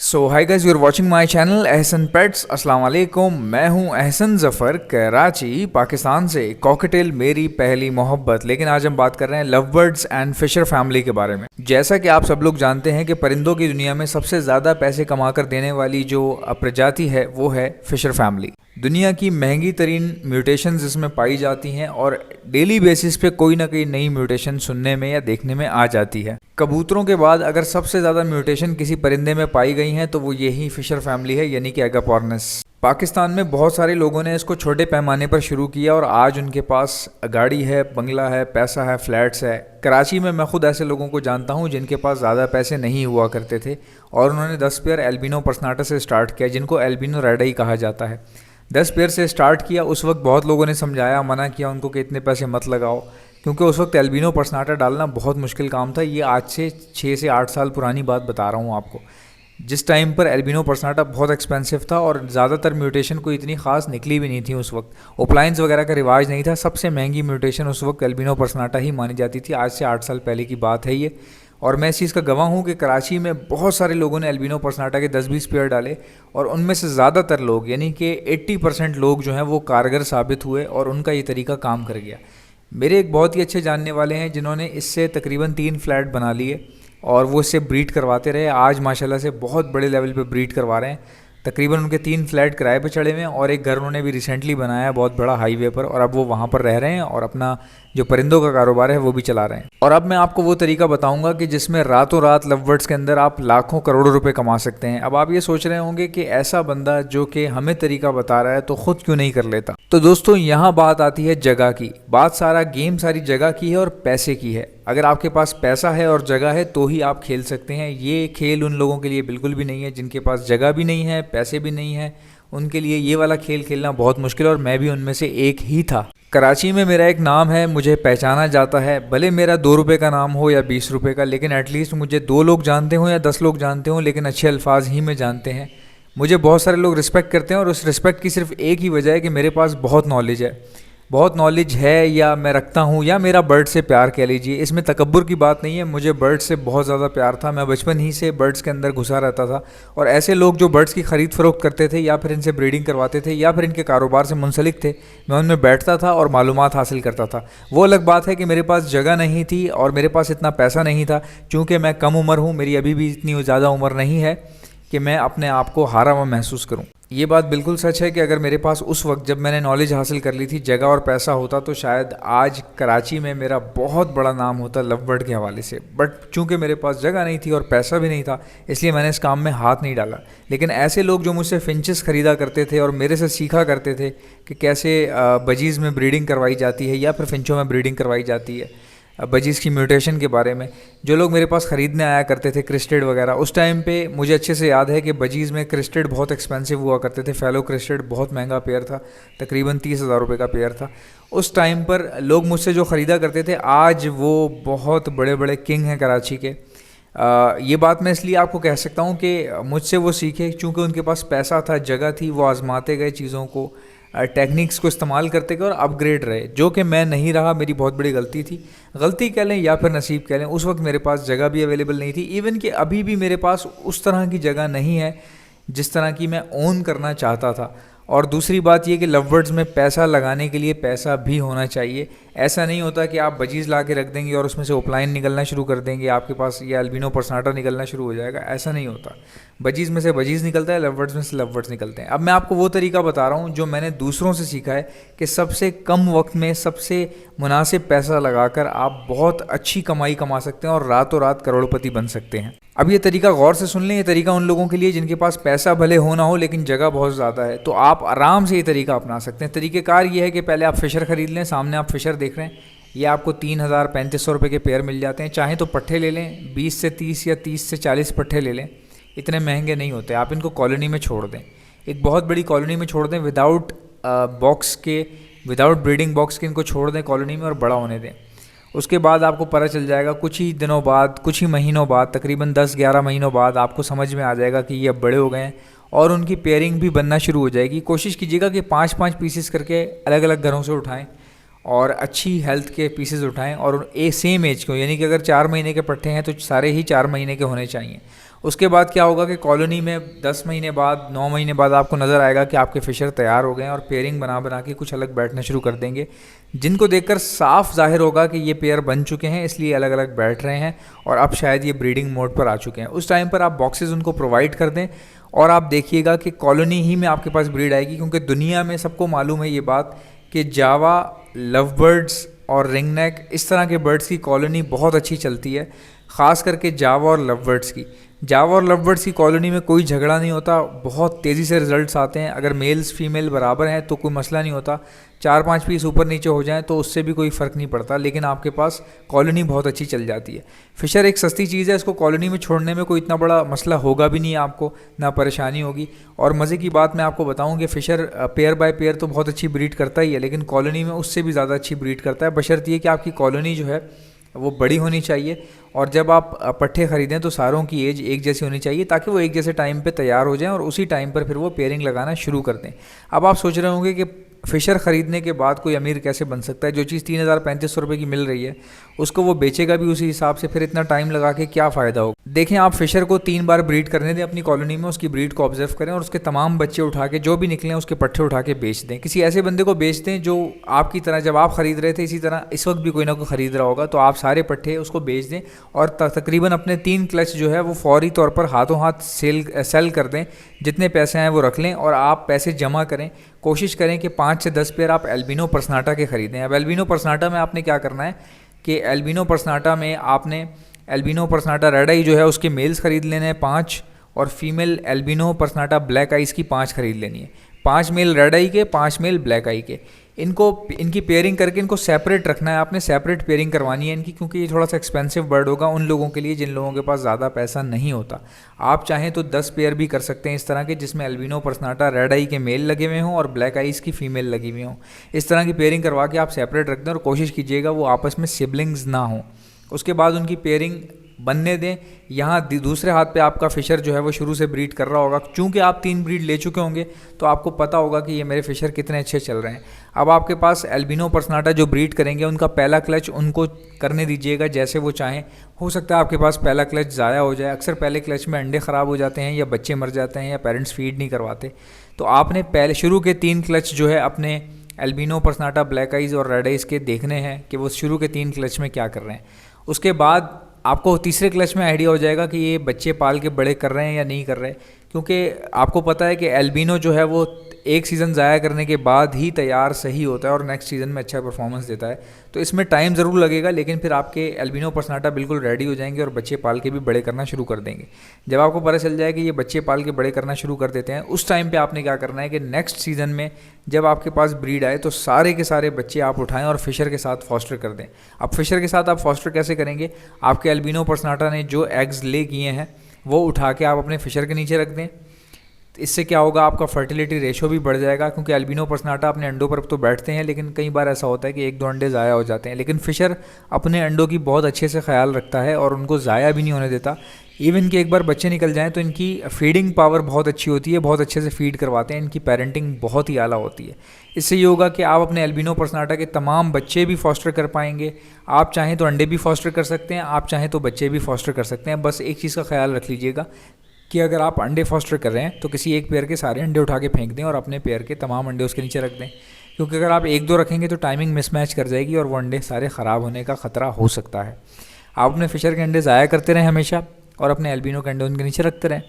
So hi guys, you are watching my channel Ehsan pets. अस्सलाम वालेकुम। मैं हूं एहसन ज़फ़र, कराची पाकिस्तान से। कॉकटेल मेरी पहली मोहब्बत। लेकिन आज हम बात कर रहे हैं love birds and Fischer family के बारे में। जैसा कि आप सब लोग जानते हैं कि परिंदों की दुनिया में सबसे ज़्यादा पैसे कमा कर देने वाली जो प्रजाति है वो है फिशर फैमिली। दुनिया की महंगी तरीन म्यूटेशंस इसमें पाई जाती हैं और डेली बेसिस पे कोई ना कोई नई म्यूटेशन सुनने में या देखने में आ जाती है। कबूतरों के बाद अगर सबसे ज़्यादा म्यूटेशन किसी परिंदे में पाई गई हैं तो वो यही फिशर फैमिली है, यानी कि एगापोर्निस। पाकिस्तान में बहुत सारे लोगों ने इसको छोटे पैमाने पर शुरू किया और आज उनके पास गाड़ी है, बंगला है, पैसा है, फ्लैट्स है। कराची में मैं खुद ऐसे लोगों को जानता हूँ जिनके पास ज़्यादा पैसे नहीं हुआ करते थे और उन्होंने 10 पेयर एल्बिनो पर्सनाटा से स्टार्ट किया, जिनको एल्बिनो रेडाई कहा जाता है। 10 पेयर से स्टार्ट किया। उस वक्त बहुत लोगों ने समझाया, मना किया उनको कि इतने पैसे मत लगाओ, क्योंकि उस वक्त एल्बिनो पर्सनाटा डालना बहुत मुश्किल काम था। ये आज से 6 से 8 साल पुरानी बात बता रहा हूँ आपको, जिस टाइम पर एल्बिनो पर्सनाटा बहुत एक्सपेंसिव था और ज़्यादातर म्यूटेशन कोई इतनी खास निकली भी नहीं थी। उस वक्त ओपलाइंस वगैरह का रिवाज नहीं था। सबसे महंगी म्यूटेशन उस वक्त एल्बिनो पर्सनाटा ही मानी जाती थी। आज से 8 साल पहले की बात है ये, और मैं इस चीज़ का गवाह हूँ कि कराची में बहुत सारे लोगों ने एल्बिनो पर्सनाटा के 10-20 पेयर डाले और उनमें से ज़्यादातर लोग, यानी कि 80% लोग जो हैं वो कारगर साबित हुए और उनका ये तरीका काम कर गया। मेरे एक बहुत ही अच्छे जानने वाले हैं जिन्होंने इससे तकरीबन 3 फ्लैट बना लिए और वो इससे ब्रीड करवाते रहे। आज माशाल्लाह से बहुत बड़े लेवल पे ब्रीड करवा रहे हैं। तकरीबन उनके 3 फ्लैट किराए पे चढ़े हुए हैं और एक घर उन्होंने भी रिसेंटली बनाया है बहुत बड़ा हाईवे पर, और अब वो वहाँ पर रह रहे हैं और अपना जो परिंदों का कारोबार है वो भी चला रहे हैं। और अब मैं आपको वो तरीका बताऊंगा कि जिसमें रातों रात लव बर्ड्स के अंदर आप लाखों करोड़ों रुपए कमा सकते हैं। अब आप ये सोच रहे होंगे कि ऐसा बंदा जो कि हमें तरीका बता रहा है तो खुद क्यों नहीं कर लेता। तो दोस्तों, यहाँ बात आती है जगह की। बात सारा गेम सारी जगह की है और पैसे की है। अगर आपके पास पैसा है और जगह है तो ही आप खेल सकते हैं। ये खेल उन लोगों के लिए बिल्कुल भी नहीं है जिनके पास जगह भी नहीं है, पैसे भी नहीं है। उनके लिए ये वाला खेल खेलना बहुत मुश्किल है और मैं भी उनमें से एक ही था। कराची में मेरा एक नाम है, मुझे पहचाना जाता है। भले मेरा 2 रुपये का नाम हो या 20 रुपये का, लेकिन एटलीस्ट मुझे 2 लोग जानते हों या 10 लोग जानते हों, लेकिन अच्छे अल्फाज ही में जानते हैं। मुझे बहुत सारे लोग रिस्पेक्ट करते हैं और उस रिस्पेक्ट की सिर्फ एक ही वजह है कि मेरे पास बहुत नॉलेज है। बहुत नॉलेज है या मैं रखता हूँ या मेरा बर्ड से प्यार कह लीजिए। इसमें तकब्बुर की बात नहीं है। मुझे बर्ड से बहुत ज़्यादा प्यार था। मैं बचपन ही से बर्ड्स के अंदर घुसा रहता था और ऐसे लोग जो बर्ड्स की ख़रीद फ़रोख्त करते थे या फिर इनसे ब्रीडिंग करवाते थे या फिर इनके कारोबार से मुंसलिक थे, मैं उनमें बैठता था और मालूमात हासिल करता था। वो अलग बात है कि मेरे पास जगह नहीं थी और मेरे पास इतना पैसा नहीं था। चूँकि मैं कम उम्र हूँ, मेरी अभी भी इतनी ज़्यादा उम्र नहीं है कि मैं अपने आप को हारा हुआ महसूस करूं। ये बात बिल्कुल सच है कि अगर मेरे पास उस वक्त जब मैंने नॉलेज हासिल कर ली थी जगह और पैसा होता तो शायद आज कराची में मेरा बहुत बड़ा नाम होता लव बर्ड के हवाले से। बट चूंकि मेरे पास जगह नहीं थी और पैसा भी नहीं था, इसलिए मैंने इस काम में हाथ नहीं डाला। लेकिन ऐसे लोग जो मुझसे फिंचेस ख़रीदा करते थे और मेरे से सीखा करते थे कि कैसे बजीज़ में ब्रीडिंग करवाई जाती है या फिर फिंचों में ब्रीडिंग करवाई जाती है, बजीज़ की म्यूटेशन के बारे में जो लोग मेरे पास ख़रीदने आया करते थे, क्रिस्टेड वगैरह, उस टाइम पे मुझे अच्छे से याद है कि बजीज़ में क्रिस्टेड बहुत एक्सपेंसिव हुआ करते थे। फेलो क्रिस्टेड बहुत महंगा पेयर था, तकरीबन 30,000 रुपये का पेयर था। उस टाइम पर लोग मुझसे जो ख़रीदा करते थे, आज वो बहुत बड़े बड़े किंग हैं कराची के। ये बात मैं इसलिए आपको कह सकता हूँ कि मुझसे वो सीखे चूँकि उनके पास पैसा था, जगह थी, वो आजमाते गए चीज़ों को, टेक्निक्स को इस्तेमाल करते गए और अपग्रेड रहे, जो कि मैं नहीं रहा। मेरी बहुत बड़ी गलती थी। गलती कह लें या फिर नसीब कह लें। उस वक्त मेरे पास जगह भी अवेलेबल नहीं थी। इवन कि अभी भी मेरे पास उस तरह की जगह नहीं है जिस तरह की मैं ओन करना चाहता था। और दूसरी बात ये कि लव बर्ड्स में पैसा लगाने के लिए पैसा भी होना चाहिए। ऐसा नहीं होता कि आप बजीज़ ला के रख देंगे और उसमें से ओपलाइन निकलना शुरू कर देंगे, आपके पास ये एल्बिनो पर्सनाटा निकलना शुरू हो जाएगा। ऐसा नहीं होता। बजीज़ में से बजीज़ निकलता है, लव बर्ड्स में से लव बर्ड्स निकलते हैं। अब मैं आपको वो तरीका बता रहा हूँ जो मैंने दूसरों से सीखा है कि सबसे कम वक्त में सबसे मुनासिब पैसा लगाकर आप बहुत अच्छी कमाई कमा सकते हैं और रातों रात करोड़पति बन सकते हैं। अब ये तरीका गौर से सुन लें। ये तरीका उन लोगों के लिए जिनके पास पैसा भले हो ना हो लेकिन जगह बहुत ज़्यादा है, तो आप आराम से ये तरीका अपना सकते हैं। तरीक़ेकार ये है कि पहले आप फ़िशर ख़रीद लें। सामने आप फ़िशर देख रहे हैं, ये आपको 3,000-3,500 रुपये के पेयर मिल जाते हैं। चाहें तो पट्ठे ले लें, 20 से 30 या 30 से 40 पट्ठे ले लें, इतने महंगे नहीं होते। आप इनको कॉलोनी में छोड़ दें, एक बहुत बड़ी कॉलोनी में छोड़ दें, विदाउट बॉक्स के, विदाउट ब्रीडिंग बॉक्स के इनको छोड़ दें कॉलोनी में और बड़ा होने दें। उसके बाद आपको पता चल जाएगा कुछ ही दिनों बाद, कुछ ही महीनों बाद, तकरीबन 10-11 महीनों बाद आपको समझ में आ जाएगा कि ये अब बड़े हो गए हैं और उनकी पेयरिंग भी बनना शुरू हो जाएगी। कोशिश कीजिएगा कि 5-5 पीसेस करके अलग अलग घरों से उठाएं और अच्छी हेल्थ के पीसेस उठाएं और सेम एज को, यानी कि अगर 4 महीने के पट्ठे हैं तो सारे ही 4 महीने के होने चाहिए। उसके बाद क्या होगा कि कॉलोनी में 10 महीने बाद 9 महीने बाद आपको नज़र आएगा कि आपके फ़िशर तैयार हो गए हैं और पेयरिंग बना बना के कुछ अलग बैठना शुरू कर देंगे, जिनको देखकर साफ जाहिर होगा कि ये पेयर बन चुके हैं, इसलिए अलग अलग बैठ रहे हैं और अब शायद ये ब्रीडिंग मोड पर आ चुके हैं। उस टाइम पर आप बॉक्सेस उनको प्रोवाइड कर दें और आप देखिएगा कि कॉलोनी ही में आपके पास ब्रीड आएगी, क्योंकि दुनिया में सबको मालूम है ये बात कि जावा, लव बर्ड्स और रिंगनेक इस तरह के बर्ड्स की कॉलोनी बहुत अच्छी चलती है, ख़ास करके जावा और लव बर्ड्स की। जावा और लव बर्ड्स की कॉलोनी में कोई झगड़ा नहीं होता, बहुत तेज़ी से रिजल्ट्स आते हैं। अगर मेल्स फीमेल बराबर हैं तो कोई मसला नहीं होता, 4-5 पीस ऊपर नीचे हो जाएं तो उससे भी कोई फ़र्क नहीं पड़ता, लेकिन आपके पास कॉलोनी बहुत अच्छी चल जाती है। फ़िशर एक सस्ती चीज़ है, इसको कॉलोनी में छोड़ने में कोई इतना बड़ा मसला होगा भी नहीं, आपको ना परेशानी होगी। और मज़े की बात मैं आपको बताऊं कि फ़िशर पेयर बाय पेयर तो बहुत अच्छी ब्रीड करता ही है, लेकिन कॉलोनी में उससे भी ज़्यादा अच्छी ब्रीड करता है, बशर्ते ये कि आपकी कॉलोनी जो है वो बड़ी होनी चाहिए। और जब आप पट्ठे ख़रीदें तो सारों की एज एक जैसी होनी चाहिए, ताकि वो एक जैसे टाइम पे तैयार हो जाएं और उसी टाइम पर फिर वो पेयरिंग लगाना शुरू कर दें। अब आप सोच रहे होंगे कि फ़िशर ख़रीदने के बाद कोई अमीर कैसे बन सकता है, जो चीज़ 3,000-3,500 रुपये की मिल रही है उसको वो बेचेगा भी उसी हिसाब से, फिर इतना टाइम लगा के क्या फ़ायदा होगा। देखें, आप फ़िशर को 3 बार ब्रीड करने दें अपनी कॉलोनी में, उसकी ब्रीड को ऑब्जर्व करें और उसके तमाम बच्चे उठा के जो भी निकलें उसके पट्ठे उठा के बेच दें। किसी ऐसे बंदे को बेच दें जो आपकी तरह, जब आप ख़रीद रहे थे इसी तरह इस वक्त भी कोई ना कोई ख़रीद रहा होगा, तो आप सारे पट्ठे उसको बेच दें और तकरीबन अपने 3 क्लच जो है वो फौरी तौर पर हाथों हाथ सेल कर दें। जितने पैसे हैं वो रख लें और आप पैसे जमा करें। कोशिश करें कि 5 से 10 पेयर आप एल्बिनो पर्सनाटा के ख़रीदें। अब एल्बिनो पर्सनाटा में आपने क्या करना है कि एल्बिनो पर्सनाटा में आपने एल्बिनो पर्सनाटा रेड आई जो है उसके मेल्स ख़रीद लेने हैं 5, और फीमेल एल्बिनो पर्सनाटा ब्लैक आइज़ की 5 ख़रीद लेनी है। 5 मेल रेड आई के, 5 मेल ब्लैक आई के। इनकी पेयरिंग करके इनको सेपरेट रखना है, आपने सेपरेट पेयरिंग करवानी है इनकी, क्योंकि ये थोड़ा सा एक्सपेंसिव बर्ड होगा उन लोगों के लिए जिन लोगों के पास ज़्यादा पैसा नहीं होता। आप चाहें तो 10 पेयर भी कर सकते हैं इस तरह के, जिसमें एल्बिनो पर्सनाटा रेड आई के मेल लगे हुए हों और ब्लैक आइज़ की फ़ीमेल लगी हुई हों। इस तरह की पेयरिंग करवा के आप सेपरेट रख दें और कोशिश कीजिएगा वो आपस में सिबलिंग्स ना हों। उसके बाद उनकी पेयरिंग बनने दें। यहाँ दूसरे हाथ पे आपका फ़िशर जो है वो शुरू से ब्रीड कर रहा होगा, चूँकि आप 3 ब्रीड ले चुके होंगे तो आपको पता होगा कि ये मेरे फ़िशर कितने अच्छे चल रहे हैं। अब आपके पास एल्बिनो पर्सनाटा जो ब्रीड करेंगे उनका पहला क्लच उनको करने दीजिएगा जैसे वो चाहें। हो सकता है आपके पास पहला क्लच ज़ाया हो जाए, अक्सर पहले क्लच में अंडे ख़राब हो जाते हैं या बच्चे मर जाते हैं या पेरेंट्स फीड नहीं करवाते, तो आपने पहले शुरू के 3 क्लच जो है अपने एल्बिनो पर्सनाटा ब्लैक आइज़ और रेड आइज़ के देखने हैं कि वो शुरू के 3 क्लच में क्या कर रहे हैं। उसके बाद आपको तीसरे क्लच में आइडिया हो जाएगा कि ये बच्चे पाल के बड़े कर रहे हैं या नहीं कर रहे, क्योंकि आपको पता है कि एल्बिनो जो है वो एक सीज़न ज़ाया करने के बाद ही तैयार सही होता है और नेक्स्ट सीज़न में अच्छा परफॉर्मेंस देता है। तो इसमें टाइम ज़रूर लगेगा, लेकिन फिर आपके एल्बिनो पर्सनाटा बिल्कुल रेडी हो जाएंगे और बच्चे पाल के भी बड़े करना शुरू कर देंगे। जब आपको पता चल जाए कि ये बच्चे पाल के बड़े करना शुरू कर देते हैं, उस टाइम पे आपने क्या करना है कि नेक्स्ट सीज़न में जब आपके पास ब्रीड आए तो सारे के सारे बच्चे आप उठाएं और फ़िशर के साथ फॉस्टर कर दें। अब फ़िशर के साथ आप फॉस्टर कैसे करेंगे, आपके एल्बिनो पर्सनाटा ने जो एग्स ले किए हैं वो उठा के आप अपने फ़िशर के नीचे रख दें। इससे क्या होगा, आपका फर्टिलिटी रेशो भी बढ़ जाएगा, क्योंकि एल्बिनो पर्सनाटा अपने अंडों पर तो बैठते हैं लेकिन कई बार ऐसा होता है कि 1-2 अंडे ज़ाया हो जाते हैं, लेकिन फ़िशर अपने अंडों की बहुत अच्छे से ख्याल रखता है और उनको ज़ाया भी नहीं होने देता। इवन कि एक बार बच्चे निकल जाएं तो इनकी फीडिंग पावर बहुत अच्छी होती है, बहुत अच्छे से फीड करवाते हैं, इनकी पेरेंटिंग बहुत ही आला होती है। इससे ये होगा कि आप अपने एल्बिनो पर्सनाटा के तमाम बच्चे भी फॉस्टर कर पाएंगे। आप चाहें तो अंडे भी फॉस्टर कर सकते हैं, आप चाहें तो बच्चे भी फॉस्टर कर सकते हैं। बस एक चीज़ का ख्याल रख लीजिएगा कि अगर आप अंडे फॉस्टर कर रहे हैं तो किसी एक पेयर के सारे अंडे उठा के फेंक दें और अपने पेयर के तमाम अंडे उसके नीचे रख दें, क्योंकि अगर आप 1-2 रखेंगे तो टाइमिंग मिसमैच कर जाएगी और वो अंडे सारे ख़राब होने का ख़तरा हो सकता है। आप अपने फ़िशर के अंडे ज़ाया करते रहें हमेशा और अपने एल्बिनो के अंडे उनके नीचे रखते रहें।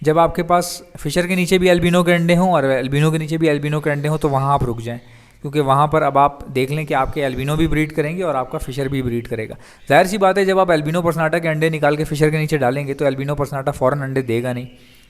जब आपके पास फ़िशर के नीचे भी एल्बिनो के अंडे हों और एल्बिनो के नीचे भी एल्बिनो के अंडे हों तो वहाँ आप रुक जाएँ, क्योंकि वहाँ पर अब आप देख लें कि आपके एल्बिनो भी ब्रीड करेंगे और आपका फ़िशर भी ब्रीड करेगा। जाहिर सी बात है, जब आप एल्बिनो पर्सनाटा के अंडे निकाल के फ़िशर के नीचे डालेंगे तो एल्बिनो पर्सनाटा फ़ौरन अंडे देगा नहीं,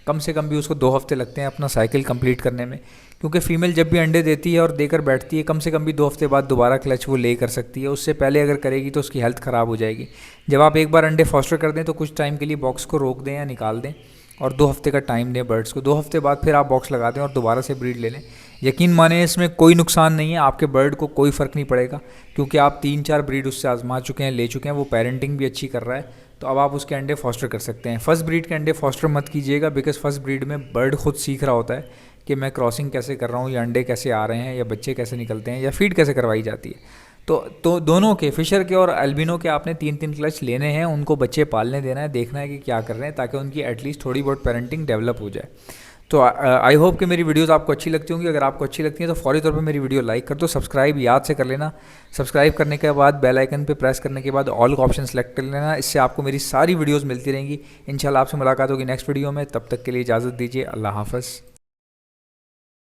कम से कम भी उसको 2 हफ्ते लगते हैं अपना साइकिल कंप्लीट करने में, क्योंकि फ़ीमेल जब भी अंडे देती है और देकर बैठती है कम से कम भी 2 हफ्ते बाद दोबारा क्लच वो ले कर सकती है। उससे पहले अगर करेगी तो उसकी हेल्थ ख़राब हो जाएगी। जब आप एक बार अंडे फॉस्टर कर दें तो कुछ टाइम के लिए बॉक्स को रोक दें या निकाल दें और 2 हफ्ते का टाइम दें बर्ड्स को। 2 हफ्ते बाद फिर आप बॉक्स लगा दें और दोबारा से ब्रीड ले लें। यकीन माने इसमें कोई नुकसान नहीं है, आपके बर्ड को कोई फ़र्क नहीं पड़ेगा, क्योंकि आप 3-4 ब्रीड उससे आजमा चुके हैं, ले चुके हैं, वो पेरेंटिंग भी अच्छी कर रहा है। तो अब आप उसके अंडे फॉस्टर कर सकते हैं। फ़र्स्ट ब्रीड के अंडे फॉस्टर मत कीजिएगा, बिकॉज़ फ़र्स्ट ब्रीड में बर्ड खुद सीख रहा होता है कि मैं क्रॉसिंग कैसे कर रहा हूँ, या अंडे कैसे आ रहे हैं, या बच्चे कैसे निकलते हैं, या फीड कैसे करवाई जाती है। तो दोनों के, फिशर के और अल्बिनो के, आपने 3-3 क्लच लेने हैं, उनको बच्चे पालने देना है, देखना है कि क्या कर रहे हैं, ताकि उनकी एटलीस्ट थोड़ी बहुत पेरेंटिंग डेवलप हो जाए। तो आई होप कि मेरी वीडियोस आपको अच्छी लगती होंगी। अगर आपको अच्छी लगती है तो फौरी तौर पे मेरी वीडियो लाइक कर दो, सब्सक्राइब याद से कर लेना। सब्सक्राइब करने के बाद बेल आइकन पे प्रेस करने के बाद ऑल का ऑप्शन सेलेक्ट कर लेना, इससे आपको मेरी सारी वीडियोस मिलती रहेंगी। इंशाल्लाह आपसे मुलाकात होगी नेक्स्ट वीडियो में, तब तक के लिए इजाज़त दीजिए। अल्लाह हाफ़िज़।